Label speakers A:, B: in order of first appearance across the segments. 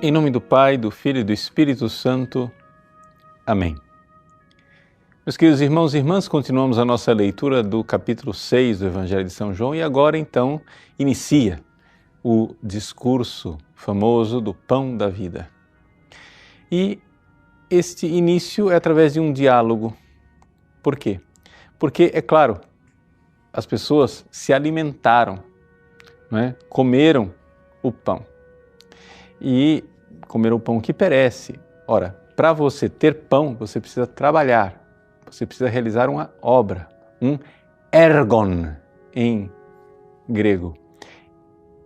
A: Em nome do Pai, do Filho e do Espírito Santo. Amém. Meus queridos irmãos e irmãs, continuamos a nossa leitura do capítulo 6 do Evangelho de São João e agora então inicia o discurso famoso do Pão da Vida. E este início é através de um diálogo. Por quê? Porque, é claro, as pessoas se alimentaram, não é? Comeram o pão. E comeram o pão que perece. Ora, para você ter pão, você precisa trabalhar, você precisa realizar uma obra, um ergon em grego.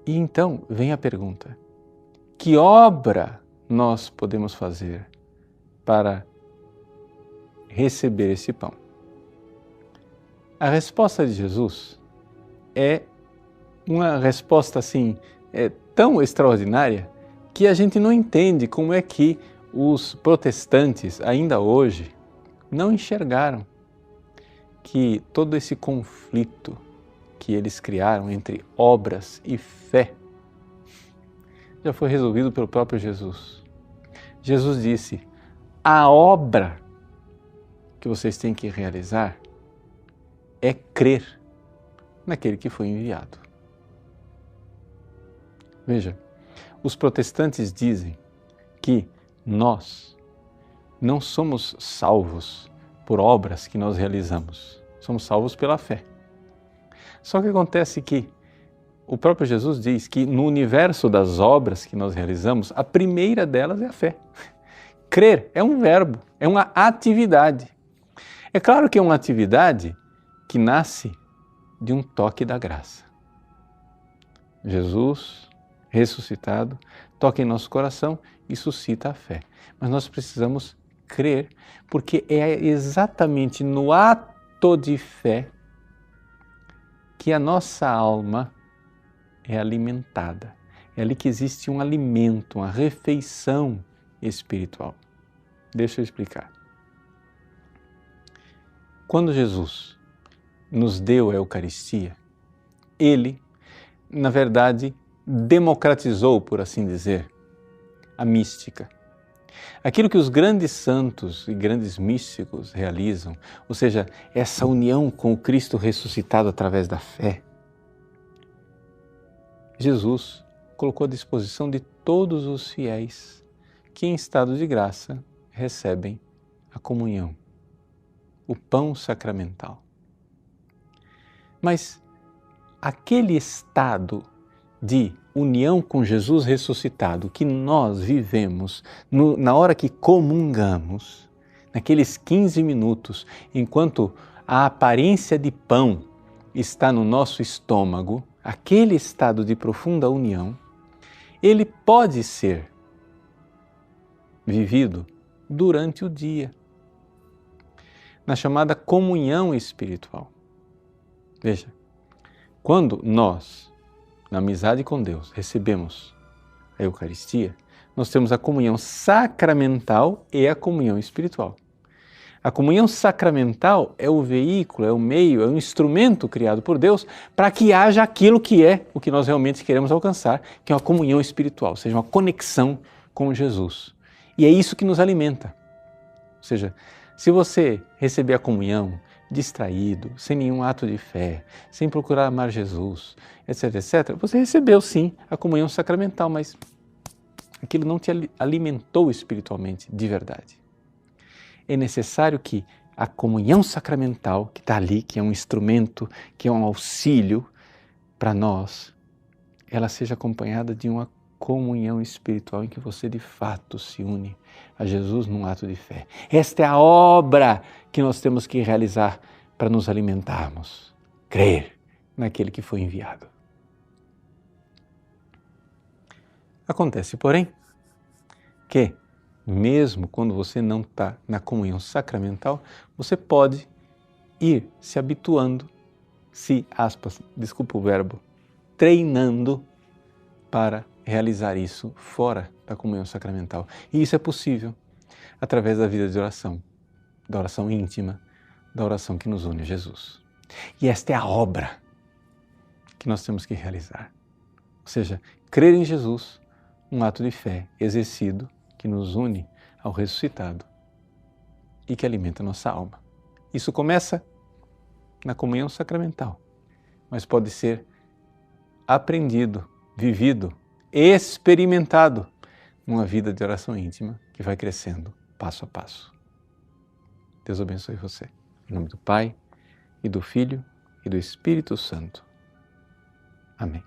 A: E então vem a pergunta: que obra nós podemos fazer para receber esse pão? A resposta de Jesus é uma resposta assim, tão extraordinária que a gente não entende como é que os protestantes, ainda hoje, não enxergaram que todo esse conflito que eles criaram entre obras e fé já foi resolvido pelo próprio Jesus. Jesus disse: a obra que vocês têm que realizar é crer naquele que foi enviado. Veja, os protestantes dizem que nós não somos salvos por obras que nós realizamos, somos salvos pela fé. Só que acontece que o próprio Jesus diz que no universo das obras que nós realizamos, a primeira delas é a fé. Crer é um verbo, é uma atividade. É claro que é uma atividade que nasce de um toque da graça. Jesus, ressuscitado, toca em nosso coração e suscita a fé. Mas nós precisamos crer, porque é exatamente no ato de fé que a nossa alma é alimentada. É ali que existe um alimento, uma refeição espiritual. Deixa eu explicar. Quando Jesus nos deu a Eucaristia, Ele, na verdade, democratizou, por assim dizer, a mística. Aquilo que os grandes santos e grandes místicos realizam, ou seja, essa união com o Cristo ressuscitado através da fé, Jesus colocou à disposição de todos os fiéis que em estado de graça recebem a comunhão, o pão sacramental. Mas aquele estado de união com Jesus ressuscitado que nós vivemos na hora que comungamos, naqueles 15 minutos, enquanto a aparência de pão está no nosso estômago, aquele estado de profunda união, ele pode ser vivido durante o dia, na chamada comunhão espiritual. Veja, quando nós, na amizade com Deus, recebemos a Eucaristia, nós temos a comunhão sacramental e a comunhão espiritual. A comunhão sacramental é o veículo, é o meio, é o instrumento criado por Deus para que haja aquilo que é o que nós realmente queremos alcançar, que é uma comunhão espiritual, ou seja, uma conexão com Jesus. E é isso que nos alimenta. Ou seja, se você receber a comunhão distraído, sem nenhum ato de fé, sem procurar amar Jesus, etc., etc., você recebeu sim a comunhão sacramental, mas aquilo não te alimentou espiritualmente de verdade. É necessário que a comunhão sacramental, que está ali, que é um instrumento, que é um auxílio para nós, ela seja acompanhada de uma comunhão espiritual em que você de fato se une a Jesus num ato de fé. Esta é a obra que nós temos que realizar para nos alimentarmos, crer naquele que foi enviado. Acontece, porém, que mesmo quando você não está na comunhão sacramental, você pode ir se habituando, desculpa o verbo, treinando para realizar isso fora da comunhão sacramental. E isso é possível através da vida de oração, da oração íntima, da oração que nos une a Jesus. E esta é a obra que nós temos que realizar. Ou seja, crer em Jesus um ato de fé exercido que nos une ao ressuscitado e que alimenta nossa alma. Isso começa na comunhão sacramental, mas pode ser aprendido, vivido, experimentado numa vida de oração íntima que vai crescendo passo a passo. Deus abençoe você. Em nome do Pai, e do Filho, e do Espírito Santo. Amém.